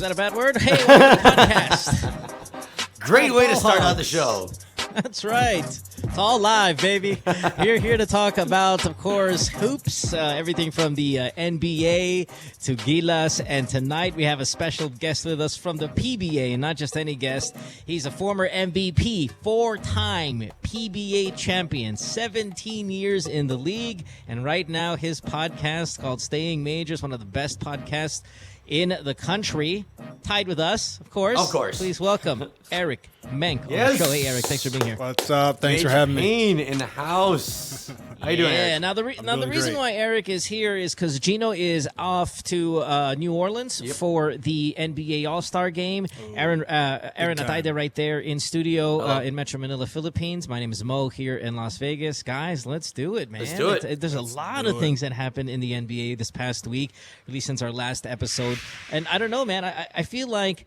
that a bad word? Hey, welcome to the podcast. Great way to start out the show. That's right. It's all live, baby. We're here to talk about, of course, hoops, everything from the NBA to Gilas. And tonight we have a special guest with us from the PBA, and not just any guest. He's a former MVP, four-time PBA champion, 17 years in the league. And right now his podcast called Staying Majors, one of the best podcasts in the country. Tied with us, of course. Of course. Please welcome Eric Menk. Yes. On the show. Hey, Eric, thanks for being here. What's up? Thanks for having me. Payne in the house. How you doing, Yeah, Eric? now the reason great. why Eric is here is because Gino is off to New Orleans for the NBA All-Star Game. Aaron Ataide right there in studio in Metro Manila, Philippines. My name is Mo here in Las Vegas. Guys, let's do it, man. Let's do it. There's a lot of things that happened in the NBA this past week, really since our last episode. And I don't know, man. I feel like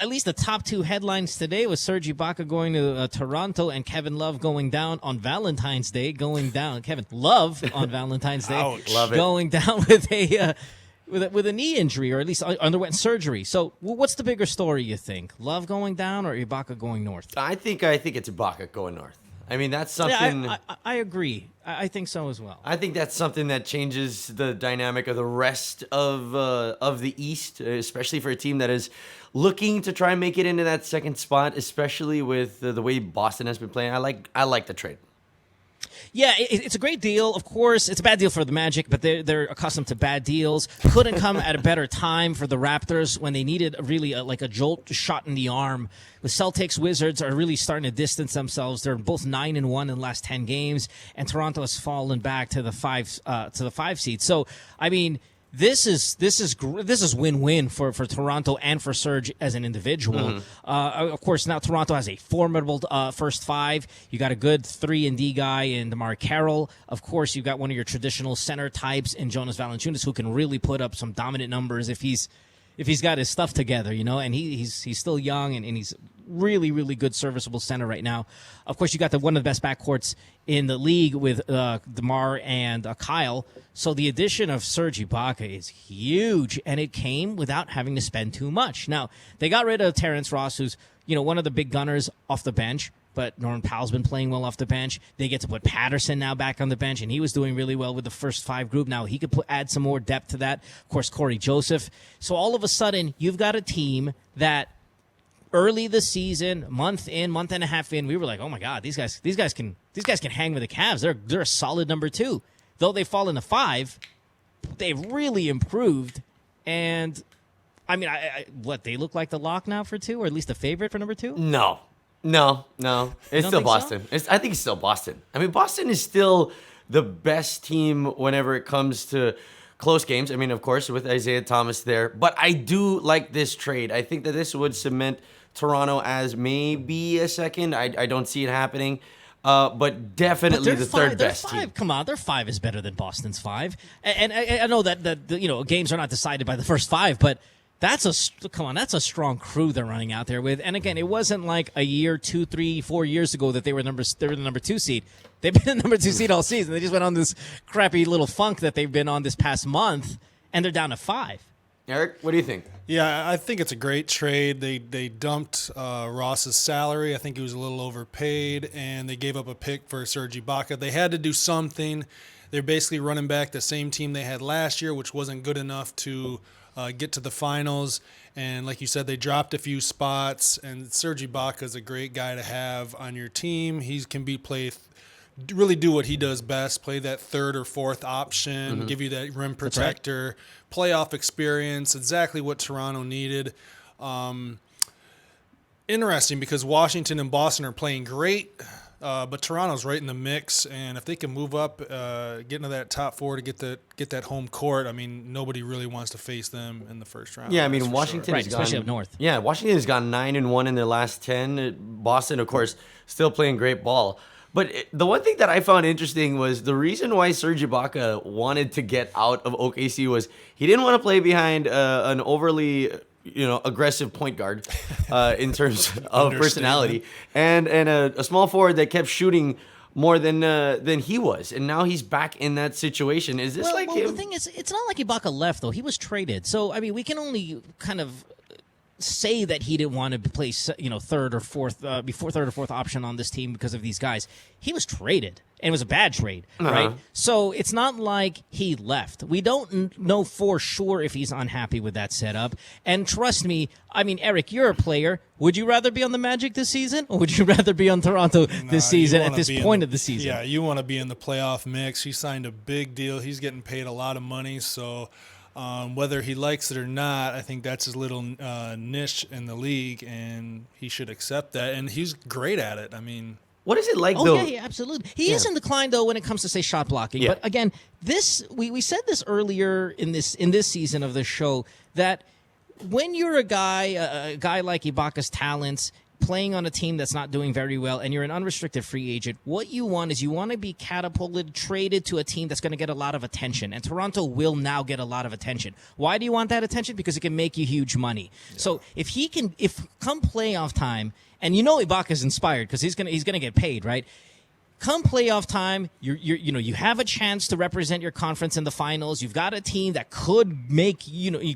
at least the top two headlines today was Serge Ibaka going to Toronto and Kevin Love going down on Valentine's Day. Kevin Love on Valentine's Day. Ouch. Love it. Going down with a knee injury, or at least underwent surgery. So what's the bigger story, you think? Love going down or Ibaka going north? I think it's Ibaka going north. I mean, that's something. Yeah, I agree. I think so as well. I think that's something that changes the dynamic of the rest of the East, especially for a team that is looking to try and make it into that second spot, especially with the way Boston has been playing. I like the trade. Yeah, it's a great deal. Of course, it's a bad deal for the Magic, but they're accustomed to bad deals. Couldn't come at a better time for the Raptors when they needed really a jolt shot in the arm. The Celtics Wizards are really starting to distance themselves. They're both 9-1 in the last 10 games, and Toronto has fallen back to the five seed. So, I mean, this is win-win for Toronto and for Serge as an individual. Of course, now Toronto has a formidable first five. You got a good 3-and-D guy in DeMar Carroll. Of course, you've got one of your traditional center types in Jonas Valanciunas who can really put up some dominant numbers if he's got his stuff together, and he's still young and he's really, really good serviceable center right now. Of course, you got one of the best backcourts in the league with DeMar and Kyle. So the addition of Serge Ibaka is huge, and it came without having to spend too much. Now, they got rid of Terrence Ross, who's one of the big gunners off the bench, but Norman Powell's been playing well off the bench. They get to put Patterson now back on the bench, and he was doing really well with the first five group. Now he could add some more depth to that. Of course, Corey Joseph. So all of a sudden, you've got a team that early this season, month and a half in, we were like, oh my God, these guys can hang with the Cavs. They're a solid number two. Though they fall into five, they've really improved. And I mean, they look like the lock now for two, or at least the favorite for number two? No. It's still Boston. So? I think it's still Boston. I mean, Boston is still the best team whenever it comes to close games. I mean, of course, with Isaiah Thomas there. But I do like this trade. I think that this would cement Toronto as maybe a second. I don't see it happening. But definitely the third best team. Come on, their five is better than Boston's five. And I know that games are not decided by the first five, but that's a strong crew they're running out there with. And again, it wasn't like a year, 2, 3, 4 years ago that they were the number two seed. They've been the number two seed all season. They just went on this crappy little funk that they've been on this past month, and they're down to 5. Eric, what do you think? Yeah, I think it's a great trade. They dumped Ross's salary. I think he was a little overpaid, and they gave up a pick for Serge Ibaka. They had to do something. They're basically running back the same team they had last year, which wasn't good enough to get to the finals. And like you said, they dropped a few spots, and Serge Ibaka is a great guy to have on your team. He can really do what he does best, play that third or fourth option, give you that rim protector, playoff experience, exactly what Toronto needed. Interesting because Washington and Boston are playing great, but Toronto's right in the mix, and if they can move up, get into that top four to get that home court, I mean, nobody really wants to face them in the first round. Yeah, I mean, Washington has gone, especially up north. Yeah, Washington has gone 9-1 in their last 10. Boston, of course, still playing great ball. But the one thing that I found interesting was the reason why Serge Ibaka wanted to get out of OKC was he didn't want to play behind an overly aggressive point guard in terms of personality and a small forward that kept shooting more than he was, and now he's back in that situation. Is this Well, him? the thing is, it's not like Ibaka left though. He was traded, so I mean, we can only kind of say that he didn't want to play, third or fourth option on this team because of these guys. He was traded, and it was a bad trade, right? So it's not like he left. We don't know for sure if he's unhappy with that setup. And trust me, I mean, Eric, you're a player. Would you rather be on the Magic this season, or would you rather be on Toronto this season at this point of the season? Yeah, you want to be in the playoff mix. He signed a big deal. He's getting paid a lot of money, so whether he likes it or not, I think that's his little niche in the league, and he should accept that. And he's great at it. I mean, what is it like, Oh though? yeah, absolutely. He is in decline though when it comes to say shot blocking. Yeah. But again, this we said this earlier in this season of the show that when you're a guy like Ibaka's talents, playing on a team that's not doing very well, and you're an unrestricted free agent, what you want is you want to be catapulted, traded to a team that's going to get a lot of attention. And Toronto will now get a lot of attention. Why do you want that attention? Because it can make you huge money. Yeah. So if come playoff time, and Ibaka's inspired because he's gonna get paid, right? Come playoff time, you have a chance to represent your conference in the finals. You've got a team that could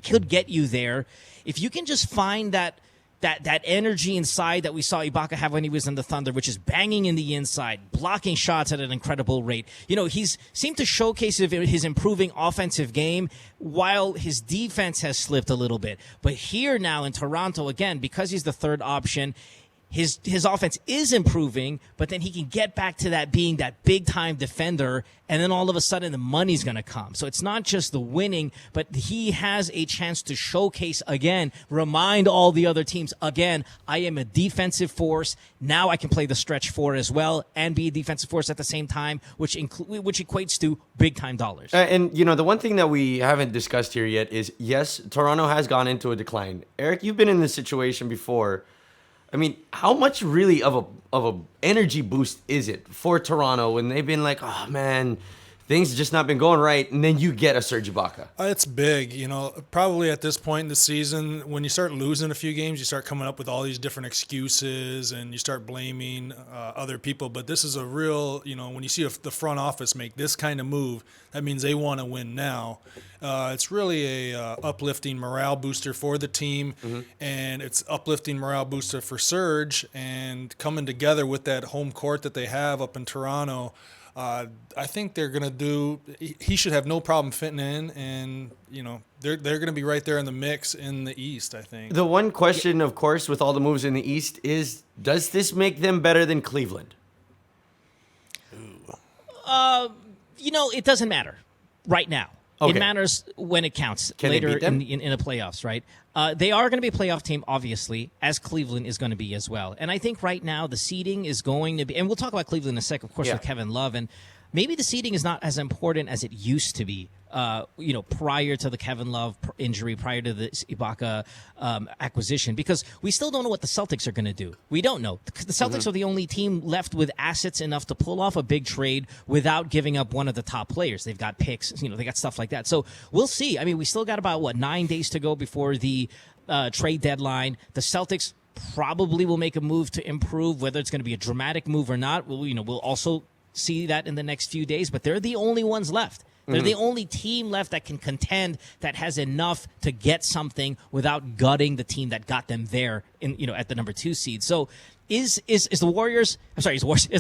could get you there. If you can just find that energy inside that we saw Ibaka have when he was in the Thunder, which is banging in the inside, blocking shots at an incredible rate. He's seemed to showcase his improving offensive game while his defense has slipped a little bit. But here now in Toronto, again, because he's the third option, his offense is improving, but then he can get back to that being that big-time defender, and then all of a sudden the money's going to come. So it's not just the winning, but he has a chance to showcase again, remind all the other teams, again, I am a defensive force. Now I can play the stretch four as well and be a defensive force at the same time, which equates to big-time dollars. And, the one thing that we haven't discussed here yet is, yes, Toronto has gone into a decline. Eric, you've been in this situation before. I mean, how much really of a energy boost is it for Toronto when they've been like, oh man, things have just not been going right, and then you get a Serge Ibaka? It's big, probably at this point in the season, when you start losing a few games, you start coming up with all these different excuses and you start blaming other people. But this is a real, when you see the front office make this kind of move, that means they want to win now. It's really a uplifting morale booster for the team, and it's uplifting morale booster for Serge, and coming together with that home court that they have up in Toronto. I think they're going to do – he should have no problem fitting in, and, they're going to be right there in the mix in the East, I think. The one question, of course, with all the moves in the East is, does this make them better than Cleveland? It doesn't matter right now. Okay. It matters when it counts later in the playoffs, right? They are going to be a playoff team, obviously, as Cleveland is going to be as well. And I think right now the seeding is going to be – and we'll talk about Cleveland in a sec, of course, with Kevin Love. And maybe the seeding is not as important as it used to be, prior to the Kevin Love injury, prior to the Ibaka acquisition, because we still don't know what the Celtics are going to do. We don't know. The Celtics are the only team left with assets enough to pull off a big trade without giving up one of the top players. They've got picks, they got stuff like that. So we'll see. I mean, we still got about, 9 days to go before the trade deadline. The Celtics probably will make a move to improve, whether it's going to be a dramatic move or not. We'll also see that in the next few days, but they're the only ones left. They're the only team left that can contend, that has enough to get something without gutting the team that got them there at the number 2 seed. So is the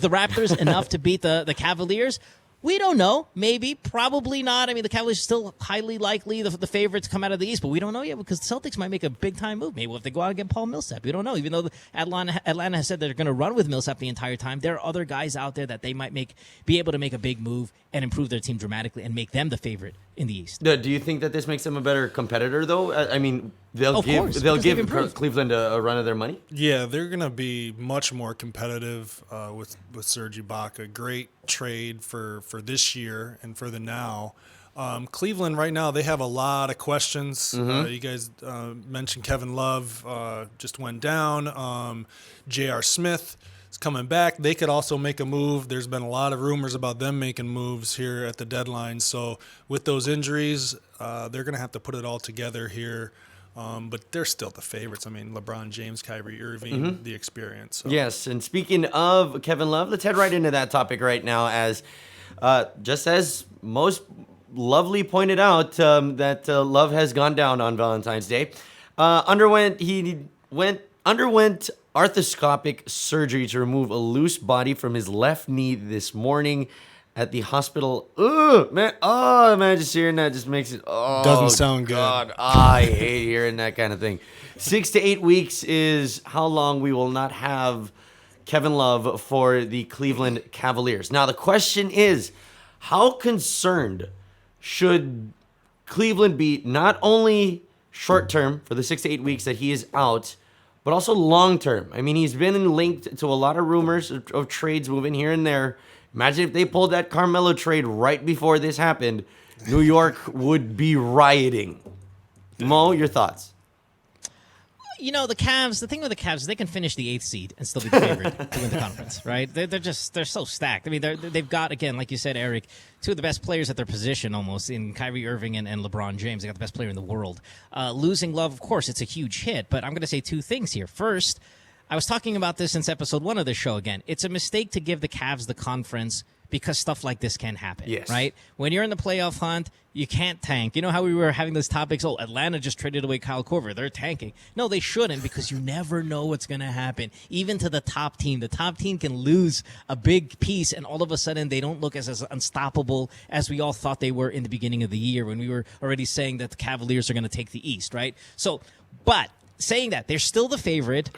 Raptors enough to beat the Cavaliers? We don't know. Maybe. Probably not. I mean, the Cavaliers are still highly likely the favorite to come out of the East, but we don't know yet because the Celtics might make a big-time move. Maybe if they go out and get Paul Millsap. We don't know. Even though Atlanta has said they're going to run with Millsap the entire time, there are other guys out there that they might be able to make a big move and improve their team dramatically and make them the favorite in the East. Do you think that this makes them a better competitor, though? I mean, they'll give Cleveland a run of their money? Yeah, they're going to be much more competitive with Serge Ibaka. Great trade for this year and for the now. Cleveland right now, they have a lot of questions. You guys mentioned Kevin Love just went down. J.R. Smith is coming back. They could also make a move. There's been a lot of rumors about them making moves here at the deadline. So with those injuries, they're going to have to put it all together here But they're still the favorites. I mean, LeBron James, Kyrie Irving, the experience. So. Yes, and speaking of Kevin Love, let's head right into that topic right now. As just as most lovely pointed out, that Love has gone down on Valentine's Day. Underwent arthroscopic surgery to remove a loose body from his left knee this morning at the hospital. Ugh, man. Oh, man, just hearing that just makes it. Oh, Doesn't sound good. God, I hate hearing that kind of thing. 6 to 8 weeks is how long we will not have Kevin Love for the Cleveland Cavaliers. Now, the question is, how concerned should Cleveland be not only short term for the 6 to 8 weeks that he is out, but also long term? I mean, he's been linked to a lot of rumors of trades moving here and there. Imagine if they pulled that Carmelo trade right before this happened. New York would be rioting. Mo, your thoughts? You know, the Cavs, the thing with the Cavs is they can finish the 8th seed and still be the favorite to win the conference, right? They're so stacked. I mean, they've got, again, like you said, Eric, two of the best players at their position almost in Kyrie Irving and LeBron James. They got the best player in the world. Losing Love, of course, it's a huge hit, but I'm going to say two things here. First, I was talking about this since episode 1 of the show again. It's a mistake to give the Cavs the conference because stuff like this can happen, yes. Right? When you're in the playoff hunt, you can't tank. You know how we were having those topics? Oh, Atlanta just traded away Kyle Korver. They're tanking. No, they shouldn't, because you never know what's going to happen. Even to the top team. The top team can lose a big piece, and all of a sudden they don't look as unstoppable as we all thought they were in the beginning of the year when we were already saying that the Cavaliers are going to take the East, right? So, but saying that, they're still the favorite.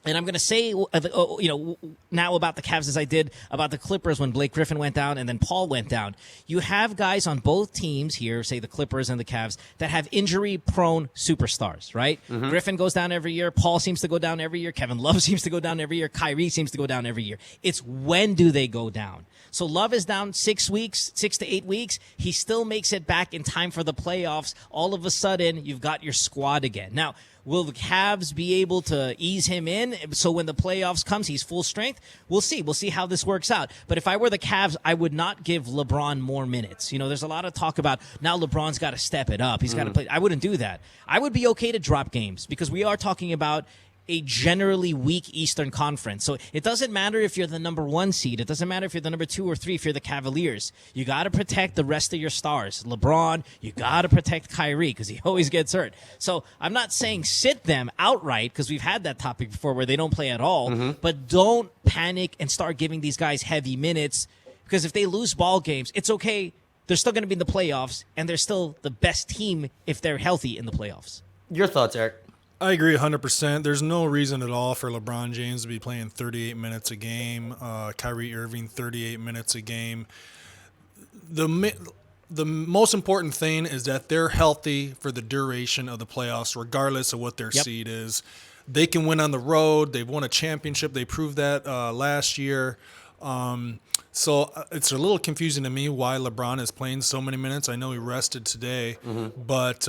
And I'm going to say, now about the Cavs as I did about the Clippers when Blake Griffin went down and then Paul went down. You have guys on both teams here, say the Clippers and the Cavs, that have injury-prone superstars, right? Mm-hmm. Griffin goes down every year. Paul seems to go down every year. Kevin Love seems to go down every year. Kyrie seems to go down every year. It's when do they go down? So Love is down 6 to 8 weeks. He still makes it back in time for the playoffs. All of a sudden, you've got your squad again. Now, will the Cavs be able to ease him in so when the playoffs comes, he's full strength? We'll see. We'll see how this works out. But if I were the Cavs, I would not give LeBron more minutes. You know, there's a lot of talk about now LeBron's got to step it up. He's got to play. I wouldn't do that. I would be okay to drop games because we are talking about a generally weak Eastern Conference. So it doesn't matter if you're the number 1 seed. It doesn't matter if you're the number 2 or 3 if you're the Cavaliers. You got to protect the rest of your stars. LeBron, you got to protect Kyrie because he always gets hurt. So I'm not saying sit them outright because we've had that topic before where they don't play at all, but don't panic and start giving these guys heavy minutes because if they lose ball games, it's okay. They're still going to be in the playoffs and they're still the best team if they're healthy in the playoffs. Your thoughts, Eric? I agree 100%. There's no reason at all for LeBron James to be playing 38 minutes a game, Kyrie Irving 38 minutes a game. The most important thing is that they're healthy for the duration of the playoffs, regardless of what their seed is. They can win on the road. They've won a championship. They proved that last year. So it's a little confusing to me why LeBron is playing so many minutes. I know he rested today, but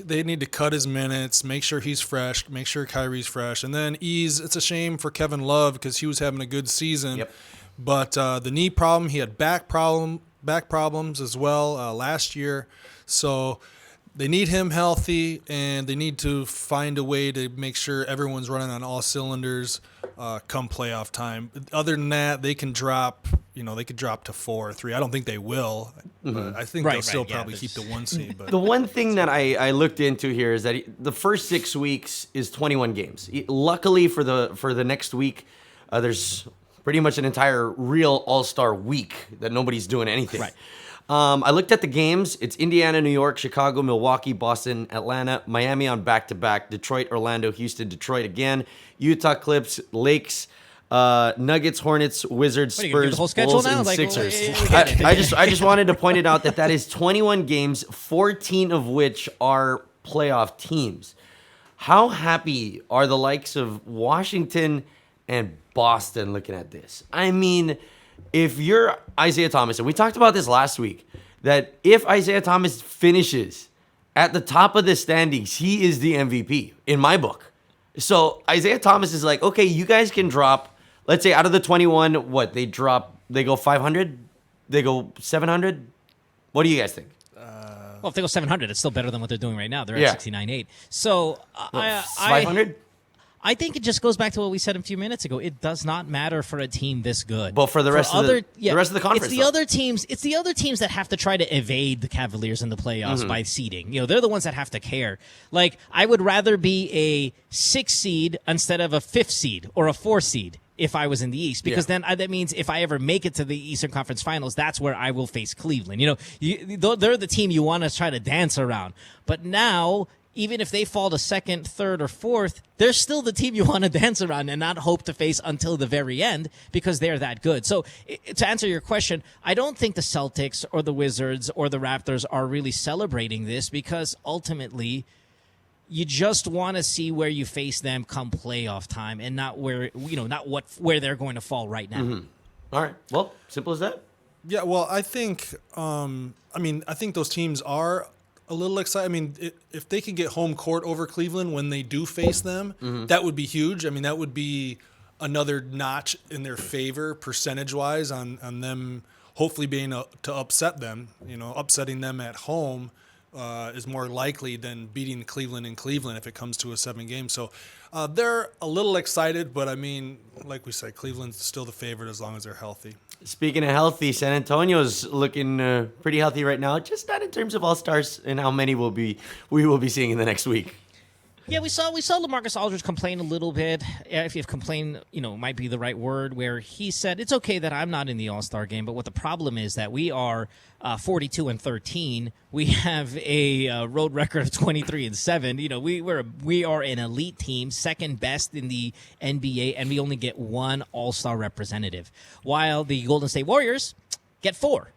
they need to cut his minutes, make sure he's fresh, make sure Kyrie's fresh, and then ease. It's a shame for Kevin Love because he was having a good season, but the knee problem, he had back problems as well last year. So they need him healthy, and they need to find a way to make sure everyone's running on all cylinders come playoff time. Other than that, they can drop. They could drop to 4 or 3. I don't think they will. But I think they'll still probably keep the 1 seed. But the one thing that I looked into here is that the first 6 weeks is 21 games. Luckily for the next week, there's pretty much an entire real All-Star week that nobody's doing anything. Right. I looked at the games. It's Indiana, New York, Chicago, Milwaukee, Boston, Atlanta, Miami on back-to-back, Detroit, Orlando, Houston, Detroit again, Utah, Clips, Lakes, Nuggets, Hornets, Wizards, Spurs, the whole schedule Bulls, now? and Like, Sixers. I just wanted to point it out that is 21 games, 14 of which are playoff teams. How happy are the likes of Washington and Boston looking at this? I mean, if you're Isaiah Thomas, and we talked about this last week, that if Isaiah Thomas finishes at the top of the standings, he is the MVP in my book. So Isaiah Thomas is like, okay, you guys can drop, let's say out of the 21, they go 500? They go 700? What do you guys think? Well, if they go 700, it's still better than what they're doing right now. They're Yeah. at 69.8. So 500. I think it just goes back to what we said a few minutes ago. It does not matter for a team this good. But for the rest of the rest of the conference, it's the other teams. It's the other teams that have to try to evade the Cavaliers in the playoffs by seeding. They're the ones that have to care. Like, I would rather be a 6 seed instead of a 5th seed or a 4 seed if I was in the East, because then that means if I ever make it to the Eastern Conference Finals, that's where I will face Cleveland. They're the team you want to try to dance around. But now, even if they fall to 2nd, 3rd, or 4th, they're still the team you want to dance around and not hope to face until the very end because they're that good. So to answer your question, I don't think the Celtics or the Wizards or the Raptors are really celebrating this because ultimately you just want to see where you face them come playoff time and not where they're going to fall right now. All right. Well, simple as that. Yeah, well, I think I think those teams are a little excited. I mean, if they could get home court over Cleveland when they do face them, that would be huge. I mean, that would be another notch in their favor percentage-wise on them hopefully being to upset them. Upsetting them at home is more likely than beating Cleveland in Cleveland if it comes to a 7-game. So they're a little excited, but I mean, like we said, Cleveland's still the favorite as long as they're healthy. Speaking of healthy, San Antonio's looking pretty healthy right now. Just not in terms of all-stars and how many we will be seeing in the next week. Yeah, we saw LaMarcus Aldridge complain a little bit. If complain, might be the right word, where he said it's okay that I'm not in the All-Star game, but what the problem is that we are 42-13. We have a road record of 23-7. We are an elite team, second best in the NBA, and we only get one All-Star representative, while the Golden State Warriors get 4.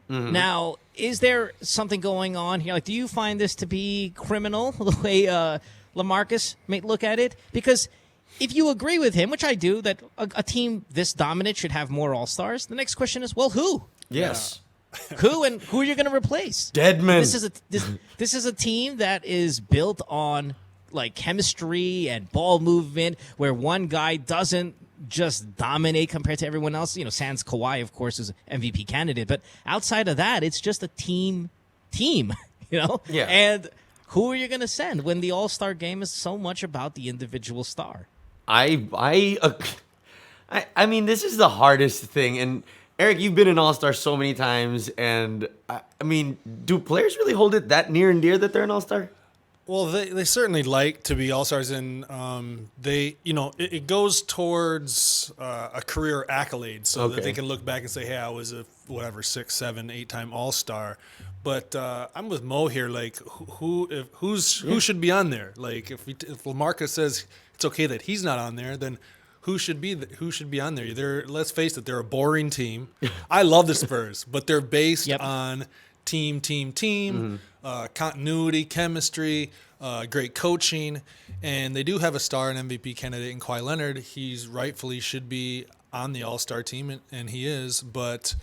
Now, is there something going on here? Like, do you find this to be criminal the way LaMarcus may look at it? Because if you agree with him, which I do, that a team this dominant should have more All-Stars, the next question is, well, who? Yes. Who are you going to replace? Deadman. This is a team that is built on like chemistry and ball movement, where one guy doesn't just dominate compared to everyone else. Sans Kawhi, of course, is an MVP candidate, but outside of that, it's just a team. Yeah. And who are you going to send when the All-Star game is so much about the individual star? I mean, this is the hardest thing. And Eric, you've been an All-Star so many times. And I mean, do players really hold it that near and dear that they're an All-Star? Well, they certainly like to be All-Stars, and it goes towards a career accolade, so that they can look back and say, hey, I was a 6, 7, 8-time All-Star. But I'm with Mo here. Like, who should be on there? Like, if LaMarcus says it's okay that he's not on there, then who should be on there? Let's face it, they're a boring team. I love the Spurs, but they're based on team, continuity, chemistry, great coaching, and they do have a star and MVP candidate in Kawhi Leonard. He's rightfully should be on the All-Star team, and he is, but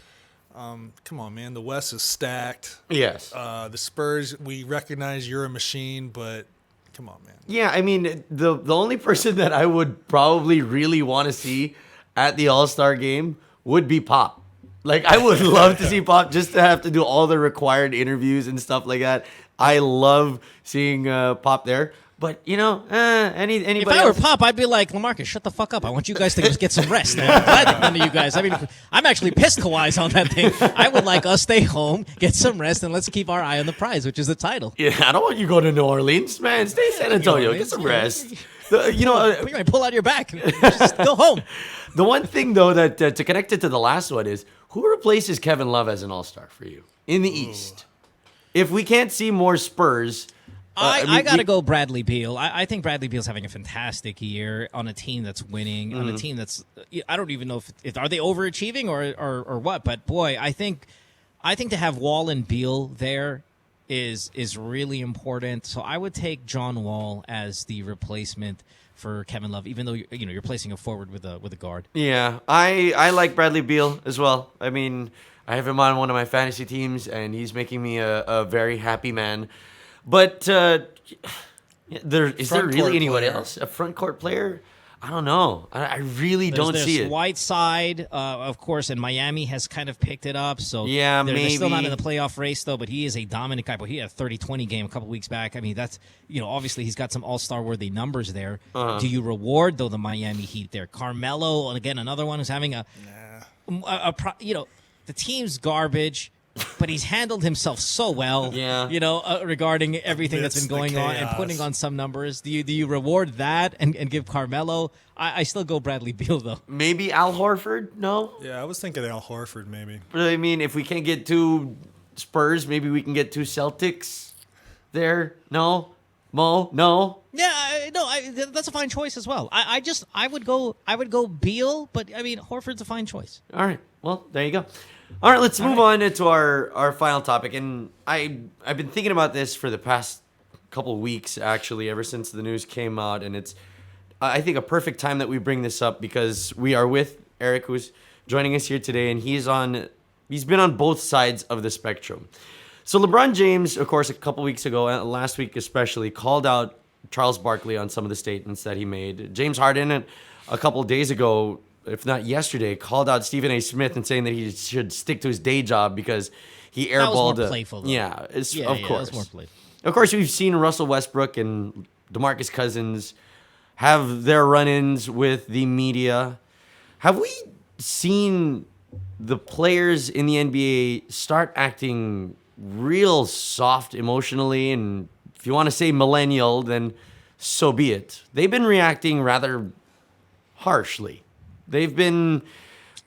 come on, man. The West is stacked. Yes. The Spurs, we recognize you're a machine, but come on, man. Yeah, I mean, the only person that I would probably really want to see at the All-Star game would be Pop. Like, I would love to see Pop just to have to do all the required interviews and stuff like that. I love seeing Pop there. But, anybody If I were else? Pop, I'd be like, LaMarcus, shut the fuck up. I want you guys to just get some rest. I'm glad that none of you guys. I mean, I'm actually pissed Kawhi's on that thing. I would like us stay home, get some rest, and let's keep our eye on the prize, which is the title. Yeah, I don't want you going to New Orleans, man. Stay in San Antonio. Get some rest. You're going to pull out your back. Just go home. The one thing, though, that to connect it to the last one is, who replaces Kevin Love as an All-Star for you in the East? If we can't see more Spurs... I got to go Bradley Beal. I think Bradley Beal's having a fantastic year on a team that's winning, on a team that's I don't even know if are they overachieving or what, but boy, I think to have Wall and Beal there is really important. So I would take John Wall as the replacement for Kevin Love, even though you're placing a forward with a guard. Yeah, I like Bradley Beal as well. I mean, I have him on one of my fantasy teams, and he's making me a very happy man. But is there really anyone else? A front court player? I don't know. I really don't see it. Whiteside, of course, and Miami has kind of picked it up. So Yeah, they're still not in maybe. the playoff race, though, but he is a dominant guy. But he had a 30-20 game a couple weeks back. I mean, that's, obviously he's got some all-star worthy numbers there. Do you reward, though, the Miami Heat there? Carmelo, and again, another one who's having the team's garbage. But he's handled himself so well, regarding everything that's been going on and putting on some numbers. Do you reward that and give Carmelo? I still go Bradley Beal, though. Maybe Al Horford? No? Yeah, I was thinking Al Horford maybe. But I mean, if we can't get 2 Spurs, maybe we can get 2 Celtics there. No? Mo? No? Yeah, that's a fine choice as well. I would go Beal, but I mean Horford's a fine choice. All right. Well, there you go. All right, let's move on into our final topic. And I've been thinking about this for the past couple of weeks, actually, ever since the news came out. And it's, I think, a perfect time that we bring this up because we are with Eric, who's joining us here today, and he's been on both sides of the spectrum. So LeBron James, of course, a couple weeks ago, last week especially, called out Charles Barkley on some of the statements that he made. James Harden, a couple of days ago, if not yesterday, called out Stephen A. Smith and saying that he should stick to his day job because he airballed. That was more playful, though. Yeah, of course. That was more playful. Of course, we've seen Russell Westbrook and DeMarcus Cousins have their run-ins with the media. Have we seen the players in the NBA start acting real soft emotionally? And if you want to say millennial, then so be it. They've been reacting rather harshly. They've been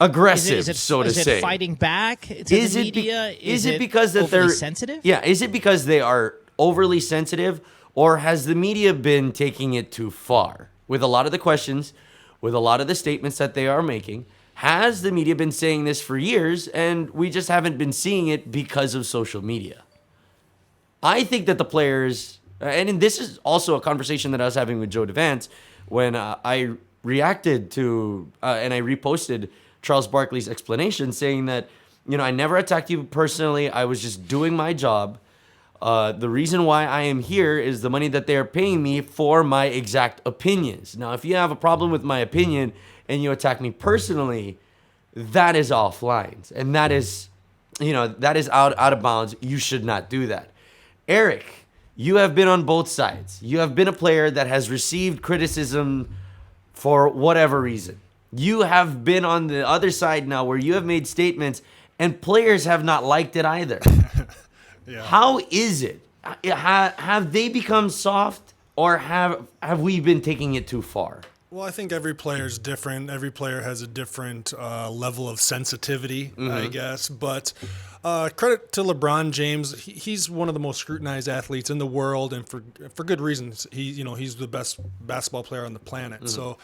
aggressive, so to say. Is it fighting back to the media? Is it because that overly they're sensitive? Yeah. Is it because they are overly sensitive, or has the media been taking it too far with a lot of the questions, with a lot of the statements that they are making? Has the media been saying this for years, and we just haven't been seeing it because of social media? I think that the players, and this is also a conversation that I was having with Joe DeVance when I reacted to and I reposted Charles Barkley's explanation saying that, I never attacked you personally. I was just doing my job. The reason why I am here is the money that they are paying me for my exact opinions. Now, if you have a problem with my opinion and you attack me personally, that is off lines. And that is, that is out of bounds. You should not do that. Eric, you have been on both sides. You have been a player that has received criticism for whatever reason. You have been on the other side now where you have made statements and players have not liked it either. Yeah. How is it? Have they become soft, or have we been taking it too far? Well, I think every player is different. Every player has a different level of sensitivity, I guess. But credit to LeBron James. He's one of the most scrutinized athletes in the world, and for good reasons. He's the best basketball player on the planet. So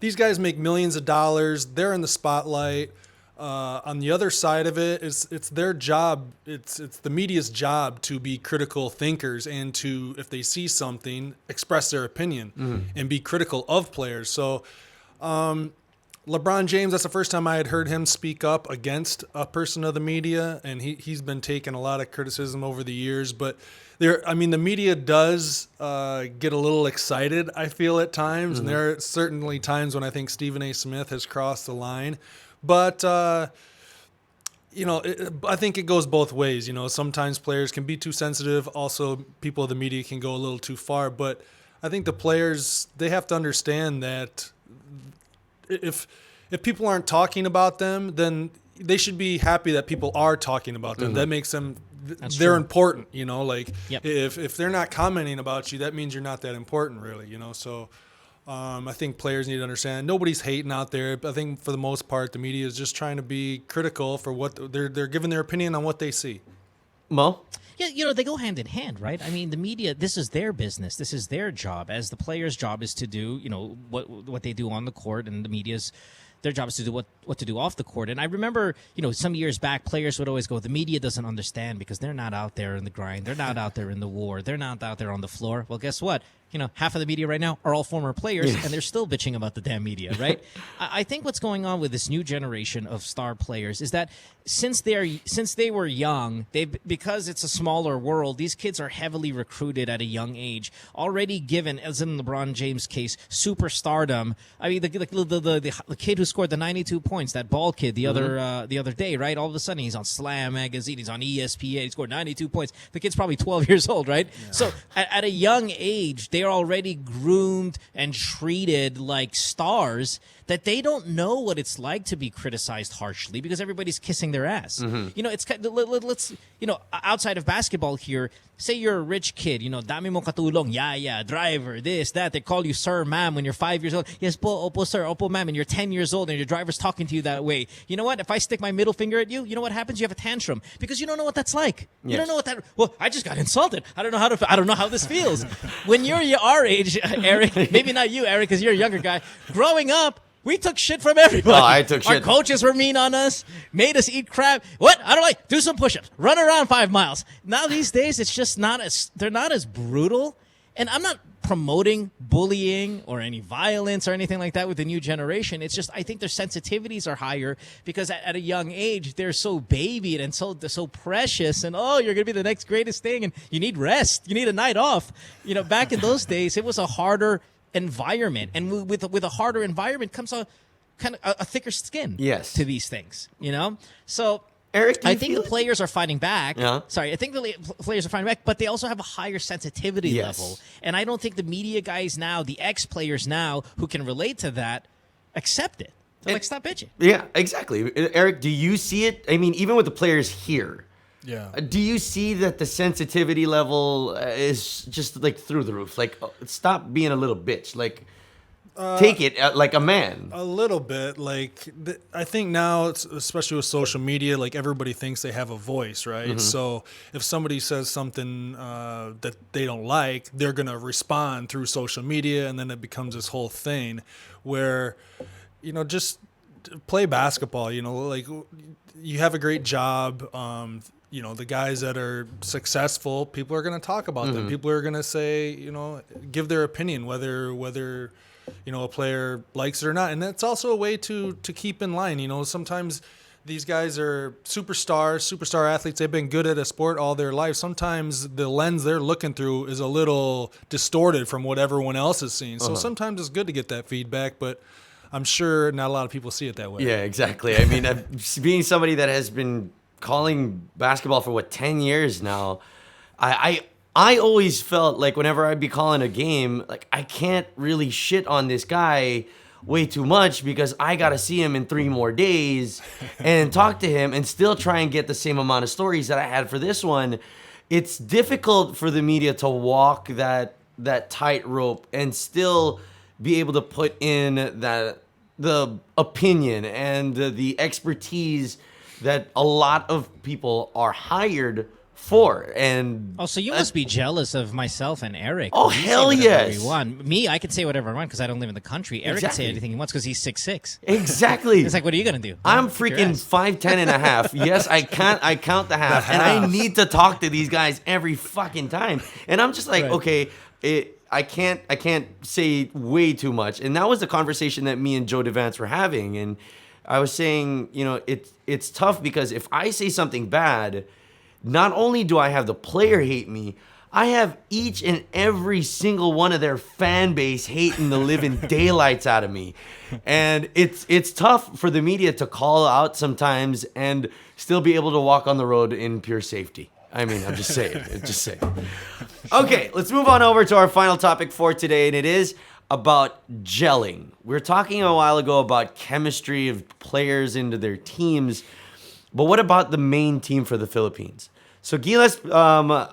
these guys make millions of dollars. They're in the spotlight. On the other side of it, it's their job. It's the media's job to be critical thinkers and to, if they see something, express their opinion and be critical of players. So LeBron James, that's the first time I had heard him speak up against a person of the media, and he's been taking a lot of criticism over the years. But the media does get a little excited, I feel, at times, and there are certainly times when I think Stephen A. Smith has crossed the line. But, I think it goes both ways. Sometimes players can be too sensitive. Also, people of the media can go a little too far. But I think the players, they have to understand that if people aren't talking about them, then they should be happy that people are talking about them. That makes them, they're important, if they're not commenting about you, that means you're not that important really, So I think players need to understand nobody's hating out there. I think for the most part, the media is just trying to be critical for what they're giving their opinion on what they see. Mo? Yeah, they go hand in hand, right? I mean, the media, this is their business. This is their job. As the player's job is to do, what they do on the court, and the media's their job is to do what to do off the court. And I remember, some years back, players would always go, the media doesn't understand because they're not out there in the grind. They're not out there in the war. They're not out there on the floor. Well, guess what? half of the media right now are all former players, and they're still bitching about the damn media, right? I think what's going on with this new generation of star players is that since they were young, because it's a smaller world, these kids are heavily recruited at a young age, already given, as in LeBron James' case, superstardom. I mean, the kid who scored the 92 points, that bald kid, the other day, right? All of a sudden, he's on Slam magazine, he's on ESPN, he scored 92 points. The kid's probably 12 years old, right? Yeah. So at a young age, they're already groomed and treated like stars that they don't know what it's like to be criticized harshly because everybody's kissing their ass. It's let's outside of basketball here, say you're a rich kid, dami mo katulong, driver, this, that. They call you sir, ma'am when you're 5 years old. Yes po, opo sir, opo ma'am, and you're 10 years old and your driver's talking to you that way. You know what? If I stick my middle finger at you, you know what happens? You have a tantrum because you don't know what that's like. You don't know what that. Well, I just got insulted. I don't know how this feels. When you're our age, Eric, maybe not you, Eric, because you're a younger guy. Growing up, we took shit from everybody. Oh, I took shit. Our coaches were mean on us, made us eat crap. What? I don't like. Do some push-ups. Run around 5 miles. Now these days, it's just they're not as brutal. And I'm not promoting bullying or any violence or anything like that with the new generation. It's just I think their sensitivities are higher because at a young age, they're so babied and so precious. And, you're going to be the next greatest thing. And you need rest. You need a night off. Back in those days, it was a harder environment, and with a harder environment comes a kind of a thicker skin to these things, So Eric, I think the players are fighting back. Yeah. Sorry, I think the players are fighting back, but they also have a higher sensitivity level, and I don't think the media guys now, the ex-players now who can relate to that, accept it. They're like, stop bitching. Yeah, exactly. Eric, do you see it? I mean, even with the players here. Yeah. Do you see that the sensitivity level is just like through the roof? Like, stop being a little bitch. Like, take it like a man. A little bit. Like, I think now, especially with social media, like everybody thinks they have a voice, right? So if somebody says something that they don't like, they're going to respond through social media, and then it becomes this whole thing where, just play basketball. Like you have a great job. The guys that are successful, people are going to talk about them. People are going to say, give their opinion, whether a player likes it or not. And that's also a way to keep in line. Sometimes these guys are superstar athletes. They've been good at a sport all their life. Sometimes the lens they're looking through is a little distorted from what everyone else is seeing. So sometimes it's good to get that feedback, but I'm sure not a lot of people see it that way. Yeah, exactly. I mean, being somebody that has been calling basketball for 10 years now, I always felt like whenever I'd be calling a game, like I can't really shit on this guy way too much because I got to see him in 3 more days and talk to him and still try and get the same amount of stories that I had for this one. It's difficult for the media to walk that tightrope and still be able to put in the opinion and the expertise that a lot of people are hired for. And so you must be jealous of myself and Eric. Oh, hell yes. Me, I can say whatever I want because I don't live in the country. Eric can say anything he wants because he's 6'6". Exactly. It's like, what are you going to do? I'm freaking 5'10" and a half. Yes, I count the half. And I need to talk to these guys every fucking time. And I'm just like, okay, I can't say way too much. And that was the conversation that me and Joe Devance were having. And I was saying, it's tough because if I say something bad, not only do I have the player hate me, I have each and every single one of their fan base hating the living daylights out of me. And it's tough for the media to call out sometimes and still be able to walk on the road in pure safety. I mean, I'm just saying. Okay, let's move on over to our final topic for today, and it is about gelling. We were talking a while ago about chemistry of players into their teams, but what about the main team for the Philippines? So Gilas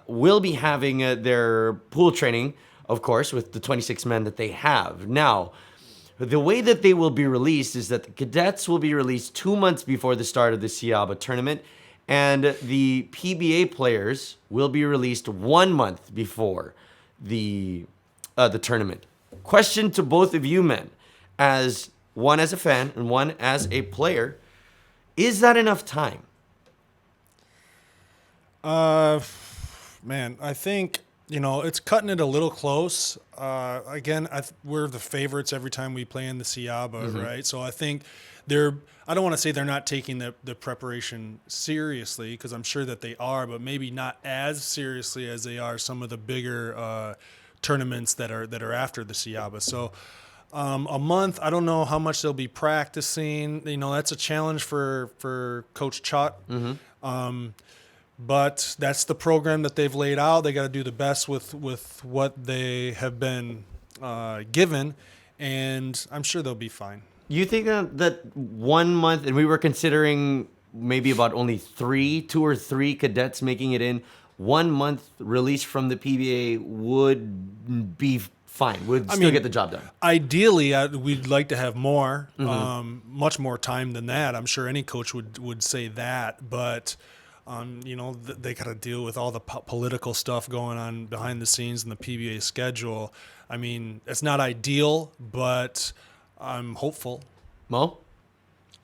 will be having their pool training, of course, with the 26 men that they have. Now, the way that they will be released is that the cadets will be released 2 months before the start of the SEABA Tournament, and the PBA players will be released 1 month before the tournament. Question to both of you men, as one as a fan and one as a player, is that enough time? Man, I think It's cutting it a little close. Again, we're the favorites every time we play in the SEABA, right? So I think I don't want to say they're not taking the preparation seriously, because I'm sure that they are, but maybe not as seriously as they are some of the bigger tournaments that are after the SEABA. So a month, I don't know how much they'll be practicing. That's a challenge for Coach Chot. But that's the program that they've laid out. They got to do the best with what they have been given, and I'm sure they'll be fine. You think that 1 month, and we were considering maybe about only 2 or 3 cadets making it in, 1 month release from the PBA would be fine. Would still get the job done. Ideally, we'd like to have more, much more time than that. I'm sure any coach would say that, but they got to deal with all the political stuff going on behind the scenes in the PBA schedule. I mean, it's not ideal, but I'm hopeful. Mo?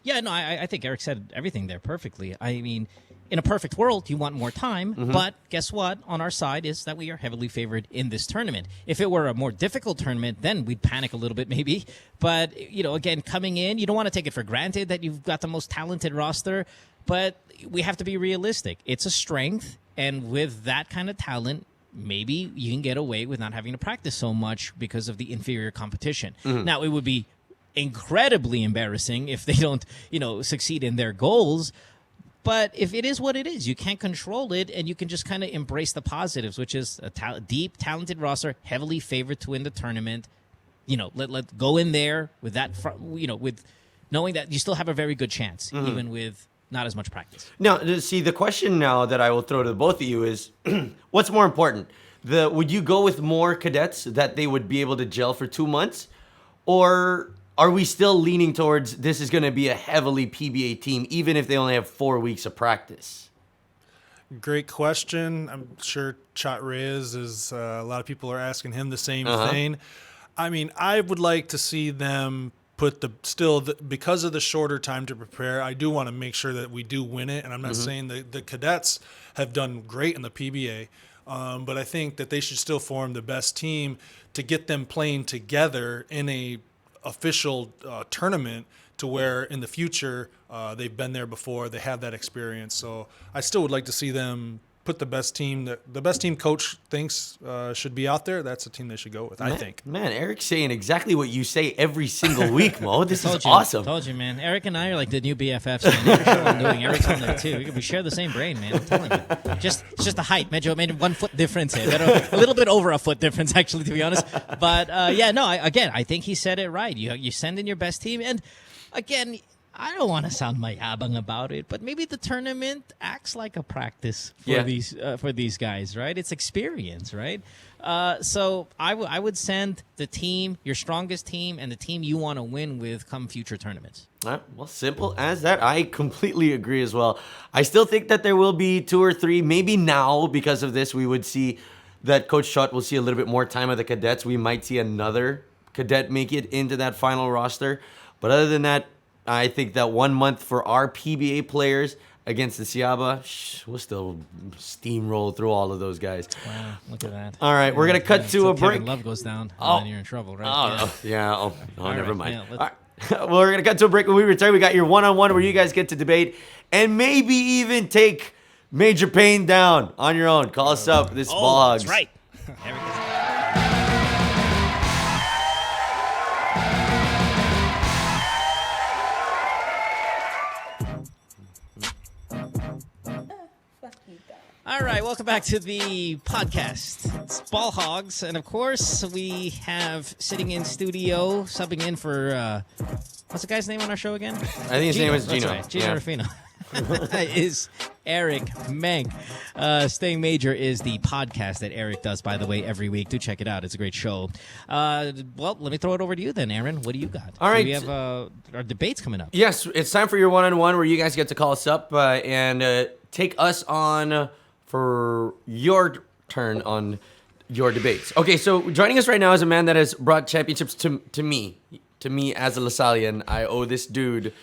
Yeah, no, I think Eric said everything there perfectly. I mean, in a perfect world, you want more time, but guess what? On our side is that we are heavily favored in this tournament. If it were a more difficult tournament, then we'd panic a little bit maybe. But, again, coming in, you don't want to take it for granted that you've got the most talented roster, but we have to be realistic. It's a strength, and with that kind of talent, maybe you can get away with not having to practice so much because of the inferior competition. Now, it would be incredibly embarrassing if they don't, succeed in their goals. But if it is what it is, you can't control it, and you can just kind of embrace the positives, which is a deep, talented roster, heavily favored to win the tournament. Let go in there with that, with knowing that you still have a very good chance, even with not as much practice. Now, see, the question now that I will throw to both of you is, what's more important? Would you go with more cadets that they would be able to gel for 2 months, or are we still leaning towards this is going to be a heavily PBA team, even if they only have 4 weeks of practice? Great question. I'm sure Chat Reyes is, a lot of people are asking him the same thing. I mean, I would like to see them put because of the shorter time to prepare, I do want to make sure that we do win it. And I'm not saying the cadets have done great in the PBA, but I think that they should still form the best team to get them playing together in a official tournament, to where in the future they've been there before, they have that experience. So I still would like to see them put the best team that the best team coach thinks should be out there. That's the team they should go with, I think. Man, Eric's saying exactly what you say every single week, Mo. This is awesome. Told you, man. Eric and I are like the new BFFs. Man. Every show I'm doing, Eric's on there too. We share the same brain, man. I'm telling you. It's just the height. Medyo made 1 foot difference here. A little bit over a foot difference, actually, to be honest. But I think he said it right. You send in your best team, and again, I don't want to sound mayabang about it, but maybe the tournament acts like a practice for these guys, right? It's experience, right? So I would send the team, your strongest team, and the team you want to win with come future tournaments. All right, well, simple as that. I completely agree as well. I still think that there will be 2 or 3, maybe now because of this, we would see that Coach Schott will see a little bit more time of the cadets. We might see another cadet make it into that final roster. But other than that, I think that 1 month for our PBA players against the SEABA, we'll still steamroll through all of those guys. Wow, look at that. All right, we're going to cut to a break. Kevin Love goes down, then you're in trouble, right? Never mind. Yeah, all right. Well, we're going to cut to a break. When we return, we got your one-on-one where you guys get to debate and maybe even take Major Payne down on your own. Call us up. This is Ball Hogs. That's right. There we go. All right, welcome back to the podcast. It's Ball Hogs, and of course, we have sitting in studio, subbing in for, what's the guy's name on our show again? I think his name is Gino. That's right, Gino Rufino. Is Eric Menk. Staying Major is the podcast that Eric does, by the way, every week. Do check it out. It's a great show. Well, let me throw it over to you then, Aaron. What do you got? All right. We have our debates coming up. Yes, it's time for your one-on-one where you guys get to call us up and take us on for your turn on your debates. Okay, so joining us right now is a man that has brought championships to me as a Lasallian. I owe this dude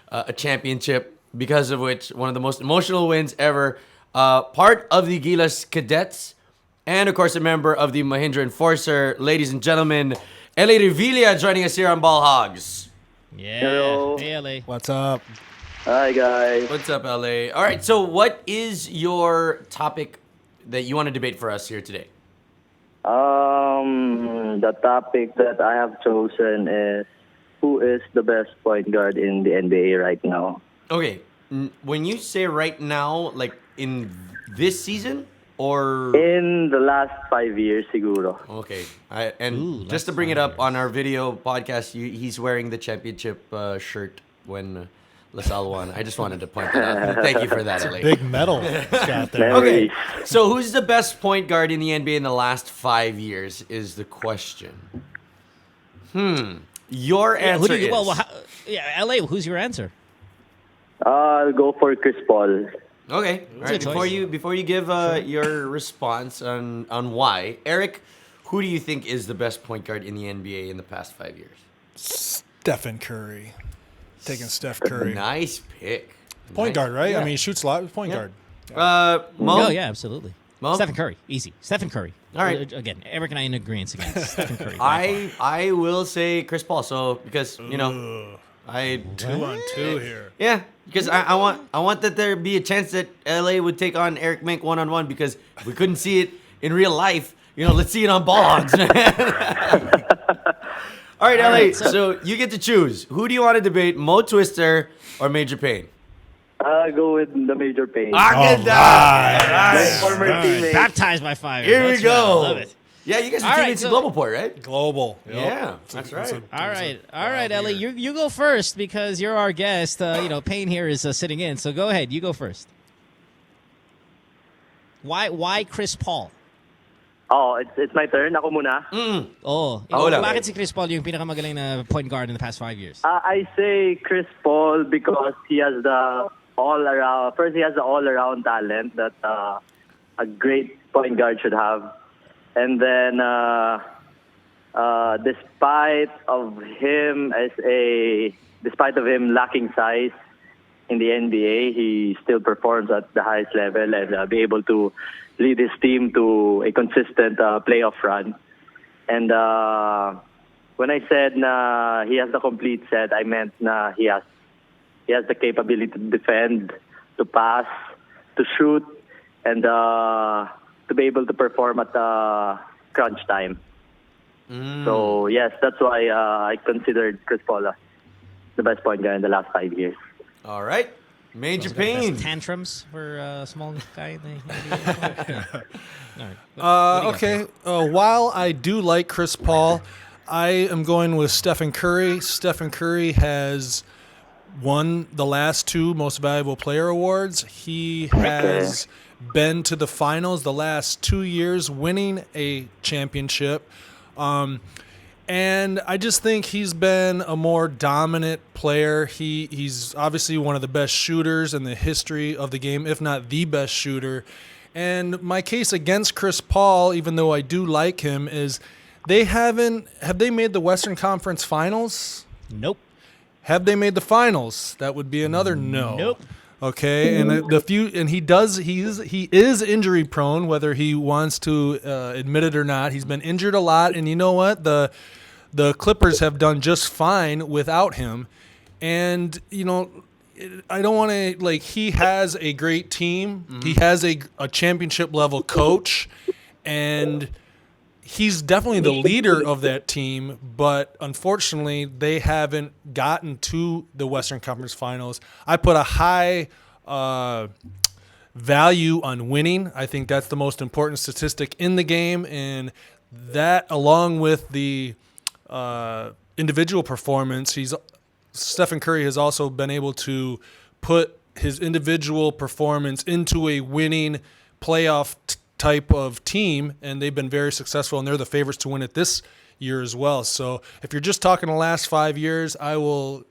a championship, because of which one of the most emotional wins ever. Part of the Gilas cadets, And, of course, a member of the Mahindra Enforcer. Ladies and gentlemen, LA Revilla joining us here on Ball Hogs. Yeah. Hello. Hey, LA. What's up? Hi guys. What's up, LA? All right, so what is your topic that you want to debate for us here today? The topic that I have chosen is who is the best point guard in the NBA right now? Okay, when you say right now, like in this season or... In the last 5 years, siguro. Okay, Ooh, just to last bring it 5 up on our video podcast, he's wearing the championship shirt when LaSalle won. I just wanted to point that out. Thank you for that, LA. Big medal he's got there. Okay, Memories. so who's the best point guard in the NBA in the last 5 years is the question. Your Yeah, answer who do you, is... LA, who's your answer? I'll go for Chris Paul. Okay, all right. a choice. Before you give your response on why, Eric, who do you think is the best point guard in the NBA in the past 5 years? Stephen Curry. Taking Steph Curry. Nice pick. Point Nice. guard, right? Yeah. I mean, he shoots a lot. Point Yeah. guard. Mo? Oh, yeah, absolutely. Mo? Stephen Curry. Easy. Stephen Curry. All right. Again, Eric and I in agreement again. Stephen Curry. by far. I will say Chris Paul. So because you know, I 2-on-2 here. yeah, because I want that there be a chance that LA would take on Eric Menk 1-on-1 because if we couldn't see it in real life, you know, let's see it on Ball Hogs. All right, LA. right, So you get to choose. Who do you want to debate, Mo Twister or Major Payne? I'll go with the Major Payne. Good My former teammate. Baptized by fire. Here we That's go. right. I love it. Yeah, you guys are All right, teammates in so- Global Port, right? Global. Yep. Yeah, that's right. All right, Ellie, you go first because you're our guest. Payne here is sitting in, so go ahead. You go first. Why Chris Paul? Oh, it's my turn. Ako muna. Hola. Bakit si Chris Paul yung pinakamagaling na point guard in the past 5 years? I say Chris Paul because he has the all-around. First, he has the all-around talent that a great point guard should have, and then despite of him lacking size in the NBA, he still performs at the highest level and be able to lead his team to a consistent playoff run. And when I said he has the complete set, I meant he has the capability to defend, to pass, to shoot, and to be able to perform at crunch time. So yes, that's why I considered Chris Paul the best point guard in the last 5 years. All right. Major He's got the Payne. best tantrums for a small guy in the NBA. All right. What do you got, Okay. While I do like Chris Paul, I am going with Stephen Curry. Stephen Curry has won the last 2 Most Valuable Player awards. He has been to the finals the last 2 years, winning a championship. And I just think he's been a more dominant player. He's obviously one of the best shooters in the history of the game, if not the best shooter. And my case against Chris Paul, even though I do like him, is have they made the Western Conference Finals? Nope. Have they made the finals? That would be another no. Nope. Okay, and he is injury prone, whether he wants to admit it or not. He's been injured a lot, and you know what? The Clippers have done just fine without him. And you know, I don't want to he has a great team. Mm-hmm. He has a championship level coach, and he's definitely the leader of that team, but unfortunately, they haven't gotten to the Western Conference Finals. I put a high value on winning. I think that's the most important statistic in the game, and that, along with the individual performance, Stephen Curry has also been able to put his individual performance into a winning playoff type of team, and they've been very successful, and they're the favorites to win it this year as well. So if you're just talking the last 5 years, I will